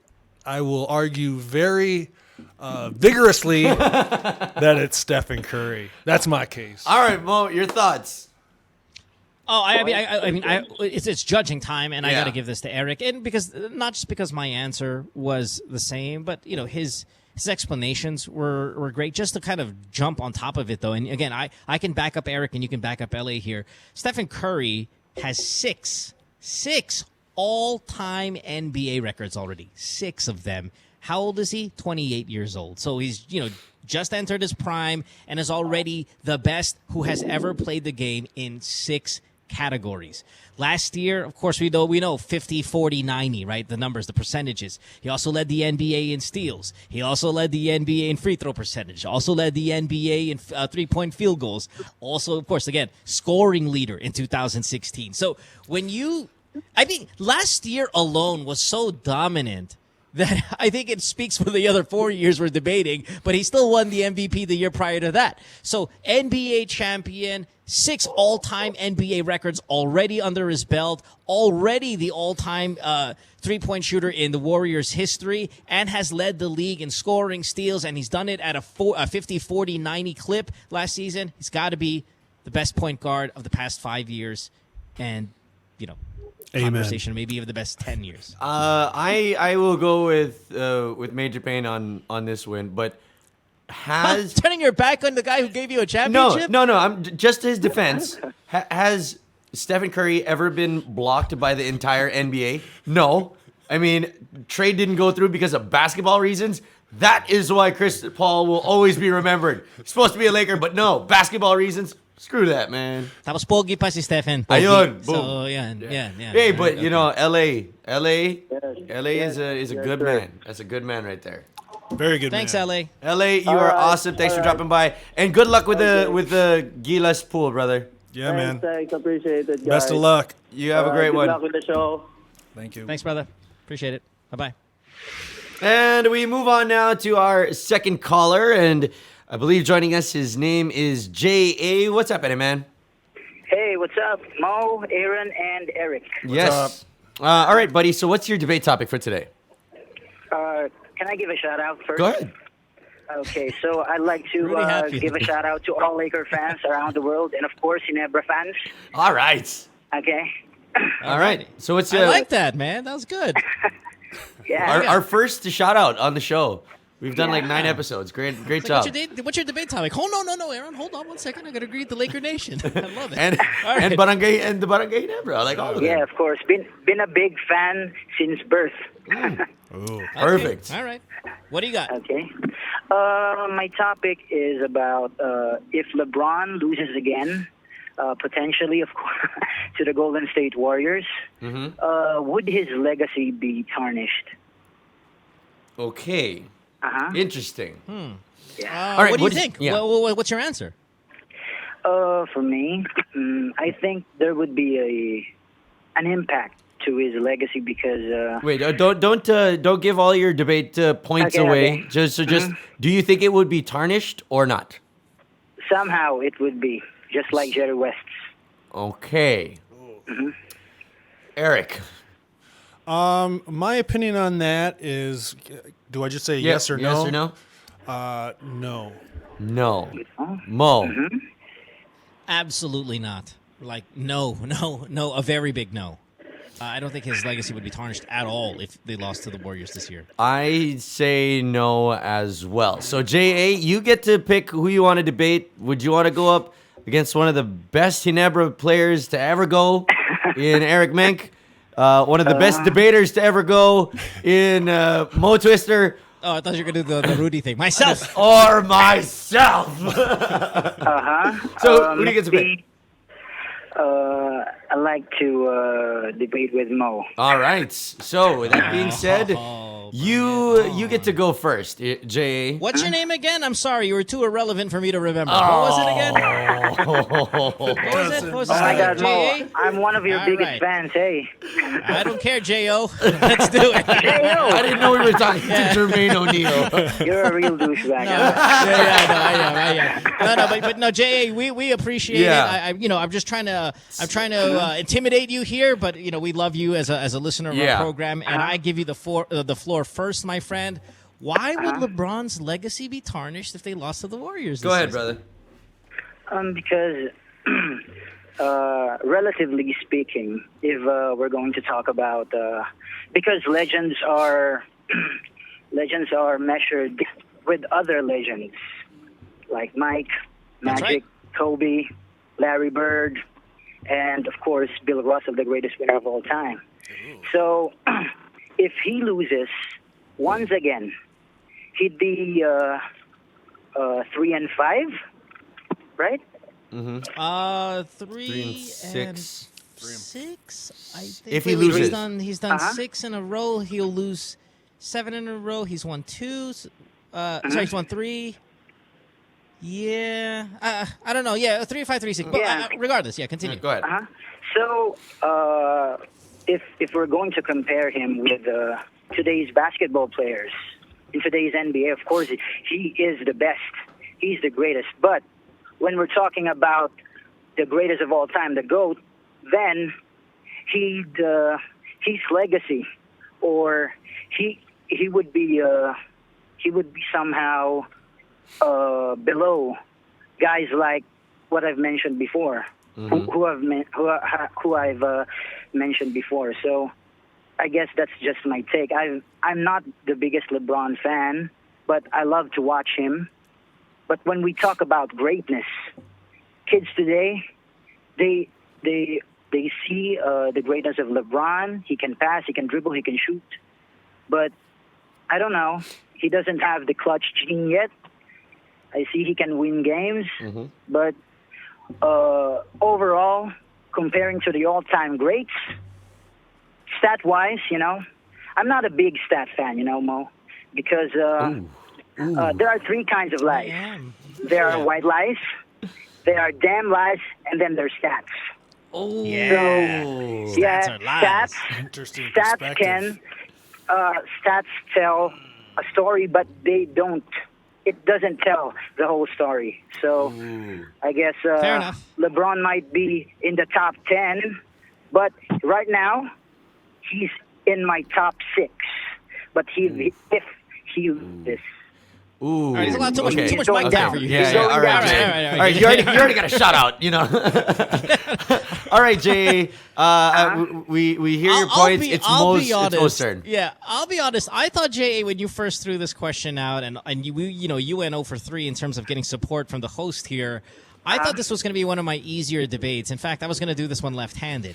argue very vigorously that it's Stephen Curry. That's my case. All right, Mo, your thoughts. Oh, I mean, it's judging time, and I Yeah. got to give this to Eric, and not just because my answer was the same, but you know his his explanations were great. Just to kind of jump on top of it, though, and again, I can back up Eric and you can back up LA here. Stephen Curry has six all-time NBA records already. 6 of them. How old is he? 28 years old. So he's, just entered his prime and is already the best who has ever played the game in 6 categories. Last year, of course, we know 50, 40, 90, right? The numbers, the percentages. He also led the NBA in steals. He also led the NBA in free throw percentage. Also led the NBA in three-point field goals. Also, of course, again, scoring leader in 2016. So I think last year alone was so dominant that I think it speaks for the other 4 years we're debating, but he still won the MVP the year prior to that. So NBA champion, 6 all-time NBA records already under his belt, already the all-time three-point shooter in the Warriors' history, and has led the league in scoring, steals, and he's done it at a 50, 40, 90 clip last season. He's got to be the best point guard of the past 5 years, and, conversation maybe of the best 10 years. I will go with Major Payne on this win, but has turning your back on the guy who gave you a championship? No. I'm just to his defense. Has Stephen Curry ever been blocked by the entire NBA? No. I mean, trade didn't go through because of basketball reasons. That is why Chris Paul will always be remembered. He's supposed to be a Laker, but no, basketball reasons. Screw that, man. Tapos pogi pa si Stephen. Pogi. Ayun, boom. So, yeah. Hey, but okay. LA is a good man. That's a good man right there. Very good. Thanks, man. LA. LA, you are awesome. Thanks for dropping by, and good luck with the Gilas pool, brother. Yeah, man. Thanks, appreciate it, guys. Best of luck. You have a great good one. luck with the show. Thank you. Thanks, brother. Appreciate it. Bye-bye. And we move on now to our second caller, and I believe joining us, his name is J.A. What's up, Eddie, man? Hey, what's up? Mo, Aaron, and Eric. Yes. All right, buddy. So what's your debate topic for today? Can I give a shout out first? Go ahead. Okay, so I'd like to Really happy. give a shout out to all Laker fans around the world, and of course, Ginebra fans. All right. Okay. All right. So what's I like that, man. That was good. Yeah. our first shout out on the show? We've done like 9 episodes. Great Like, job. what's your debate topic? Oh, no, Aaron. Hold on 1 second. I got to greet the Laker Nation. I love it. And All right. and the barangay Ginebra. I like all of them. Yeah, of course. Been a big fan since birth. Ooh. Perfect. Okay. All right. What do you got? Okay. My topic is about if LeBron loses again, potentially, of course, to the Golden State Warriors, would his legacy be tarnished? Okay. Interesting. Yeah. All right, what do you what is- think? yeah. What's your answer? For me, I think there would be an impact to his legacy because Wait, don't give all your debate points Okay, away. okay. Just do you think it would be tarnished or not? somehow it would be just like Jerry West's. Okay. Eric. My opinion on that is, do I just say yes or no? Yes or no? No. No. Mo. Absolutely not. Like, no, a very big no. I don't think his legacy would be tarnished at all if they lost to the Warriors this year. I say no as well. So, J.A., you get to pick who you want to debate. Would you want to go up against one of the best Ginebra players to ever go in Eric Menk? One of the best debaters to ever go in Mo Twister? Oh, I thought you were going to do the Rudy thing. Myself! Or myself? So, who do you get to pick? Maybe, I like to debate with Mo. All right. So, with that being said, you get to go first, J.A. What's your name again? I'm sorry, you were too irrelevant for me to remember. What was it again? What was it? What was Oh my it? God, Mo! J.A.? I'm one of your All biggest right. fans. Hey, I don't care, J.O. Let's do it. I didn't know we were talking to Jermaine O'Neal. you're a real douchebag. I am. No, but no, J.A., we appreciate Yeah. it. I'm just trying to intimidate you here, but we love you as a listener of Yeah. our program, and I give you the floor first, my friend. Why would LeBron's legacy be tarnished if they lost to the Warriors? Go ahead, brother. Because, relatively speaking, if we're going to talk about, because legends are legends are measured with other legends like Mike, That's Magic, right. Kobe, Larry Bird, and of course Bill Russell, the greatest winner of all time. So if he loses once again, he'd be 3-5, right? 3 3 and 6. 6. I think. If he Wait, loses. he's done 6 in a row. He'll lose 7 in a row. He's won 2. Sorry, he's won 3. Yeah, I don't know. Yeah, 3-5, 3-6. But Yeah. Regardless, yeah, continue. Go ahead. So if we're going to compare him with today's basketball players in today's NBA, of course he is the best. He's the greatest. But when we're talking about the greatest of all time, the GOAT, then his legacy, or he would be somehow below guys like what I've mentioned before, who I've mentioned before. So I guess that's just my take. I'm not the biggest LeBron fan, but I love to watch him. But when we talk about greatness, kids today, they see the greatness of LeBron. He can pass, he can dribble, he can shoot. But I don't know. He doesn't have the clutch gene yet. I see he can win games. But overall, comparing to the all-time greats, stat-wise, I'm not a big stat fan, Mo, because there are 3 kinds of lies. There are white lies, there are damn lies, and then there's stats. Oh, So, Stats are lies. Interesting Stats perspective. stats tell a story, but it doesn't tell the whole story. So I guess Fair enough. LeBron might be in the top 10, but right now he's in my top 6. But if he loses, Ooh. All right, there's a lot too much Okay. mic down down. for you. Yeah, He's yeah. going All right, down. Jay. All right. All right, you already got a shout out, All right, Jay. We hear your points. It's Mo's turn. Yeah, I'll be honest. I thought, Jay, when you first threw this question out, and you went 0 for 3 in terms of getting support from the host here, I thought this was going to be one of my easier debates. In fact, I was going to do this one left-handed.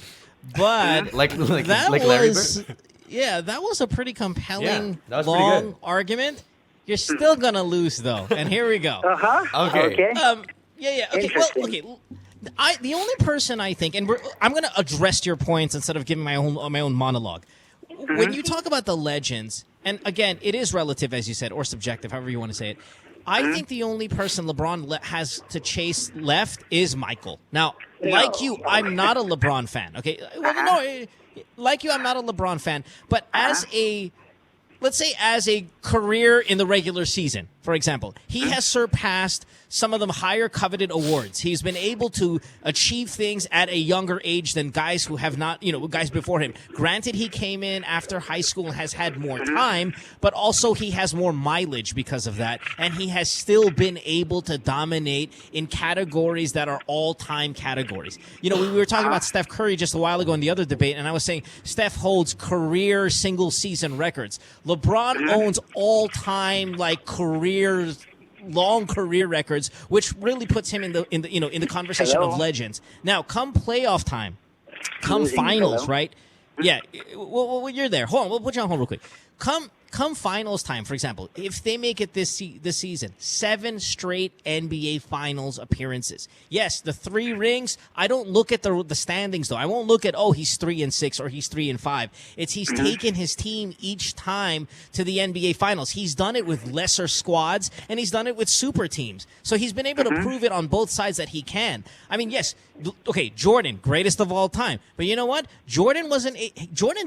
But Like that Larry was, Bird? yeah, that was a pretty compelling, Yeah, that was pretty long good. argument. You're still going to lose, though. And here we go. Okay. Yeah. Okay. Well, okay. The only person I think, and I'm going to address your points instead of giving my own monologue. When you talk about the legends, and again, it is relative, as you said, or subjective, however you want to say it. I think the only person LeBron has to chase left is Michael. Now, like you, I'm not a LeBron fan. Okay. Well, no, like you, I'm not a LeBron fan. But let's say as a career in the regular season, for example, he has surpassed some of the higher coveted awards. He's been able to achieve things at a younger age than guys who have not, guys before him. Granted, he came in after high school and has had more time, but also he has more mileage because of that. And he has still been able to dominate in categories that are all-time categories. We were talking about Steph Curry just a while ago in the other debate, and I was saying Steph holds career single-season records. LeBron owns all-time long career records, which really puts him in the conversation of legends. Now, come playoff time, come finals, right? Yeah, well, you're there. Hold on, we'll put you on hold real quick. Come finals time, for example, if they make it this season, 7 straight NBA Finals appearances. Yes, the 3 rings. I don't look at the standings though. I won't look at he's 3-6 or he's 3-5. It's he's taken his team each time to the NBA Finals. He's done it with lesser squads and he's done it with super teams. So he's been able to prove it on both sides that he can. I mean, yes, okay, Jordan, greatest of all time, but you know what? Jordan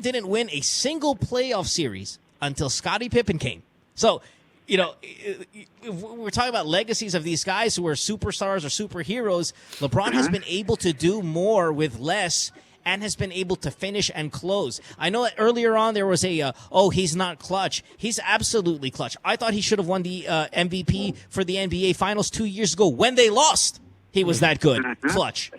didn't win a single playoff series until Scottie Pippen came. So, we're talking about legacies of these guys who are superstars or superheroes. LeBron has been able to do more with less and has been able to finish and close. I know that earlier on there was he's not clutch. He's absolutely clutch. I thought he should have won the MVP for the NBA Finals 2 years ago when they lost. He was that good, clutch.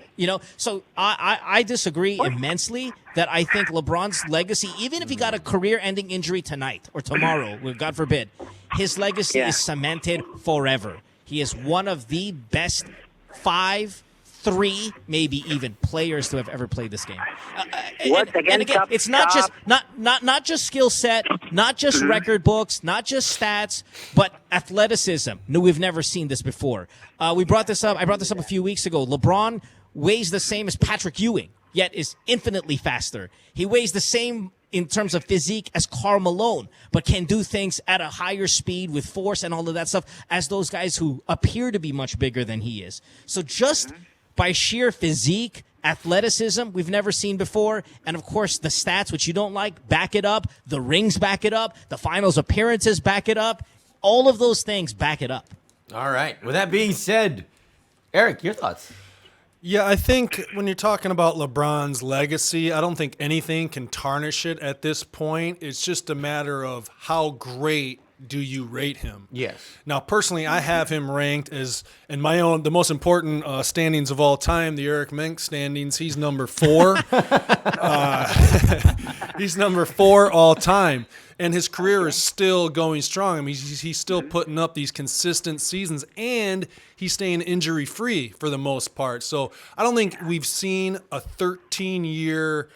So I disagree immensely that I think LeBron's legacy, even if he got a career-ending injury tonight or tomorrow, God forbid, his legacy is cemented forever. He is one of the best 3, maybe even players to have ever played this game. And again, it's not just skill set, not just record books, not just stats, but athleticism. No, we've never seen this before. I brought this up a few weeks ago. LeBron weighs the same as Patrick Ewing, yet is infinitely faster. He weighs the same in terms of physique as Karl Malone, but can do things at a higher speed with force and all of that stuff as those guys who appear to be much bigger than he is. So just by sheer physique, athleticism we've never seen before, and of course the stats, which you don't like, back it up. The rings back it up. The finals appearances back it up. All of those things back it up. All right. With that being said, Eric, your thoughts? Yeah, I think when you're talking about LeBron's legacy, I don't think anything can tarnish it at this point. It's just a matter of how great do you rate him? Yes. Now, personally, I have him ranked as, in my own, the most important standings of all time, the Eric Menk standings. He's number 4. He's number 4 all time. And his career is still going strong. I mean, he's still putting up these consistent seasons, and he's staying injury-free for the most part. So I don't think we've seen a 13-year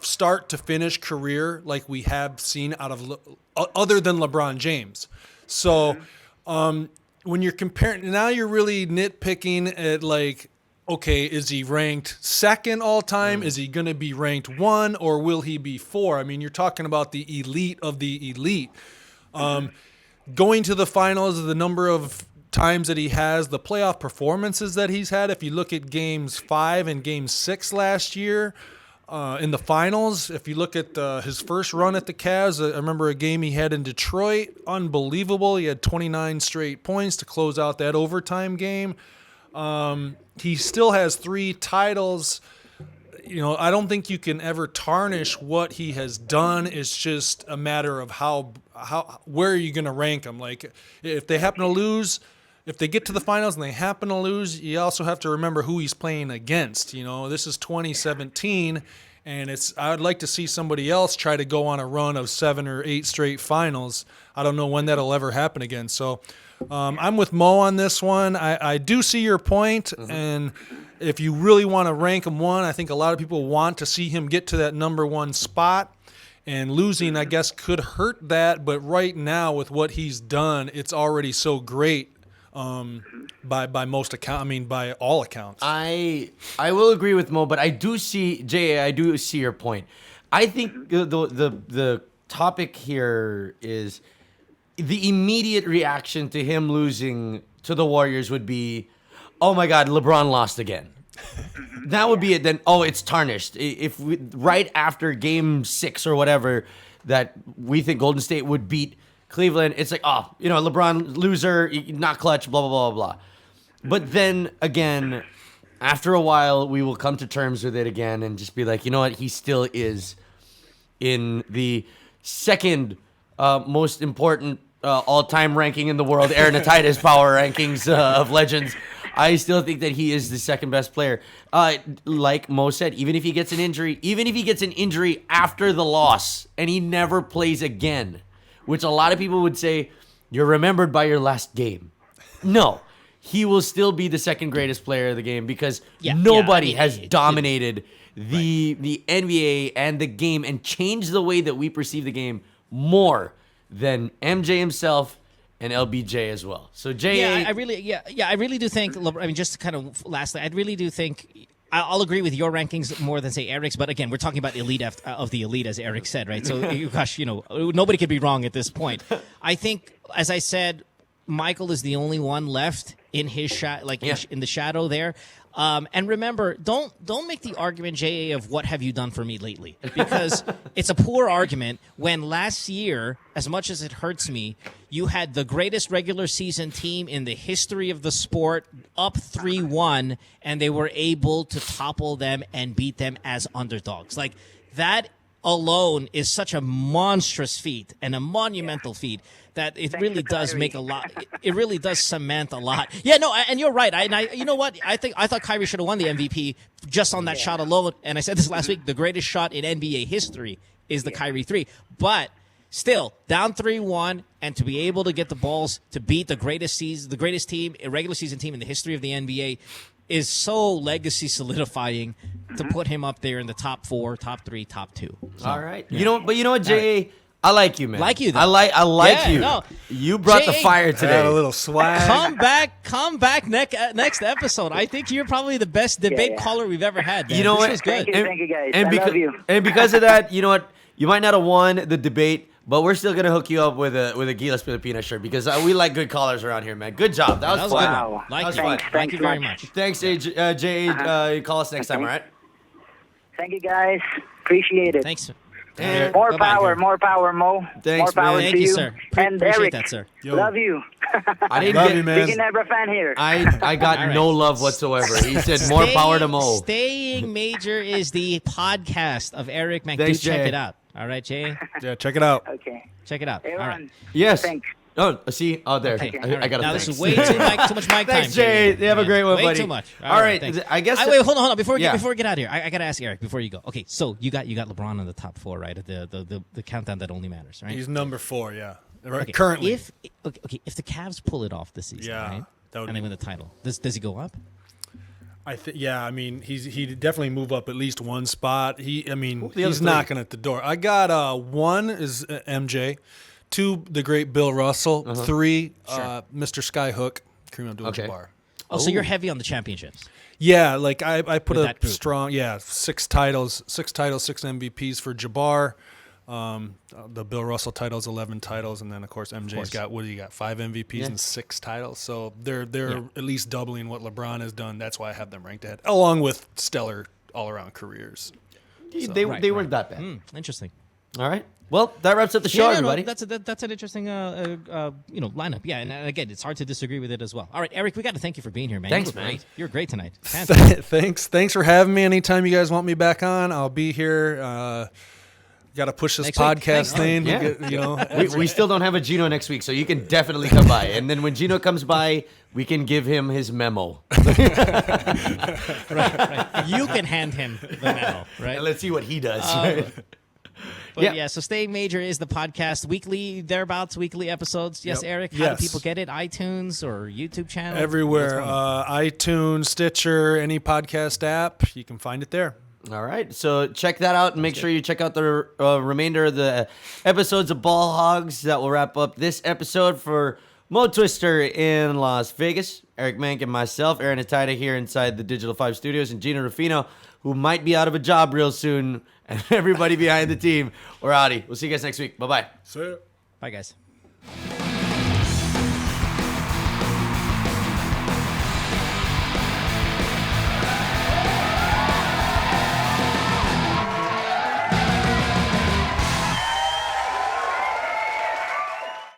start-to-finish career like we have seen out of other than LeBron James. So when you're comparing, now you're really nitpicking at like, okay, is he ranked second all time? Is he going to be ranked 1, or will he be 4? I mean, you're talking about the elite of the elite. Going to the finals, the number of times that he has, the playoff performances that he's had. If you look at games 5 and game 6 last year in the finals, if you look at his first run at the Cavs, I remember a game he had in Detroit, unbelievable. He had 29 straight points to close out that overtime game. He still has 3 titles. I don't think you can ever tarnish what he has done. It's just a matter of where are you going to rank him? Like, if they happen to lose, if they get to the finals and they happen to lose, you also have to remember who he's playing against. This is 2017, and I'd like to see somebody else try to go on a run of 7 or 8 straight finals. I don't know when that'll ever happen again. So I'm with Mo on this one. I do see your point, and if you really want to rank him 1, I think a lot of people want to see him get to that number 1 spot, and losing, I guess, could hurt that. But right now, with what he's done, it's already so great by most accounts. I mean, by all accounts. I will agree with Mo, but I do see your point. I think the topic here is the immediate reaction to him losing to the Warriors would be, oh my God, LeBron lost again. That would be it. Then, it's tarnished. If right after game 6 or whatever that we think Golden State would beat Cleveland, it's like, LeBron loser, not clutch, blah, blah, blah, blah. But then again, after a while, we will come to terms with it again and just be like, you know what? He still is in the second most important all-time ranking in the world, Arenatitis power rankings of legends. I still think that he is the second best player. Like Mo said, even if he gets an injury after the loss and he never plays again, which a lot of people would say, you're remembered by your last game. No, he will still be the second greatest player of the game because nobody has dominated the NBA and the game and changed the way that we perceive the game more than MJ himself and LBJ as well. So I really do think. I mean, just to kind of lastly, I really do think I'll agree with your rankings more than say Eric's. But again, we're talking about elite of the elite, as Eric said, right? So gosh, nobody could be wrong at this point. I think, as I said, Michael is the only one left in his in the shadow there. And remember, don't make the argument, JA, of what have you done for me lately? Because it's a poor argument when last year, as much as it hurts me, you had the greatest regular season team in the history of the sport up 3-1, and they were able to topple them and beat them as underdogs. Like, that alone is such a monstrous feat and a monumental feat that it really does Kyrie. make a lot. It really does cement a lot. Yeah, no, and you're right. You know what? I thought Kyrie should have won the MVP just on that shot alone. And I said this last week: the greatest shot in NBA history is the Kyrie 3. But still, down 3-1, and to be able to get the balls to beat the greatest team, a regular season team in the history of the NBA, is so legacy solidifying to put him up there in the top 4, top 3, top 2. So, All right. You know what, Jay? I like you, man. Like you, though. I like Yeah, you. no. You brought the Jay- fire Had a today. little swag. Come back next episode. I think you're probably the best debate caller we've ever had. Man. You know This what? was good. Thank you, guys. I love you. And because of that, you know what? You might not have won the debate, but we're still gonna hook you up with a Gilas-Pilipinas shirt because we like good callers around here, man. Good job. That was That was fun. good. Wow. Like That you. was fun. Thank you very much. Thanks, Jay. Call us next time, all right? Thank you, guys. Appreciate it. Thanks. And- More Bye-bye. power, more power, Mo. Thanks, more power man. Thank to you, you. sir. And Appreciate Eric, that, sir. Yo. love you. I didn't Love get you, man. Big Ginebra fan here. I got All right. no love whatsoever. He said more power to Mo. Staying Major is the podcast of Eric Menk. Thanks, Do check Jay. it out. All right, Jay? Yeah, check it out. Okay. Check it out. All Aaron, right. Yes. thanks. Oh, see? Oh, there. Okay. I got Now it. this is way too much mic time. Thanks, Jay. You have a great one, way buddy. too much. All right. thanks. I guess. Wait, hold on. Before we Yeah. get out of here, I gotta ask Eric before you go. Okay, so you got LeBron in the top 4, right? The countdown that only matters, right? He's number 4, yeah. Right, Okay, currently. if the Cavs pull it off this season, Yeah, right? that would And they be- win the title. Does he go up? I mean, he'd definitely move up at least one spot. the other He's three? knocking at the door. I got 1 is MJ, 2 the great Bill Russell, 3 Mr. Skyhook, Kareem Abdul-Jabbar. Oh, so you're heavy on the championships. Yeah, like I put With a that group. strong 6 titles, 6 MVPs for Jabbar. The Bill Russell titles, 11 titles, and then of course MJ's got 5 MVPs and 6 titles. So they're at least doubling what LeBron has done. That's why I have them ranked ahead, along with stellar all around careers. They weren't that bad. Interesting. All right. Well, that wraps up the show, Yeah, no, everybody. that's an interesting lineup. Yeah, and again, it's hard to disagree with it as well. All right, Eric, we got to thank you for being here, man. Thanks, you were man. great. You're great tonight. Fantastic. Thanks for having me. Anytime you guys want me back on, I'll be here. Got to push this Next week. podcast thing. Yeah. To get, We still don't have a Gino next week, so you can definitely come by. And then when Gino comes by, we can give him his memo. Right. You can hand him the memo, right? And let's see what he does. But Yeah. yeah, so Staying Major is the podcast, weekly episodes. Yes, Yep. Eric, how Yes. do people get it? iTunes or YouTube channel? everywhere. What's going on? iTunes, Stitcher, any podcast app, you can find it there. All right, so check that out and make sure you check out the remainder of the episodes of Ball Hogs. That will wrap up this episode for Mo Twister in Las Vegas, Eric Menk and myself, Aaron Atida here inside the Digital 5 Studios, and Gino Ruffino, who might be out of a job real soon, and everybody behind the team. We're outie. We'll see you guys next week. Bye-bye. See ya. Bye, guys.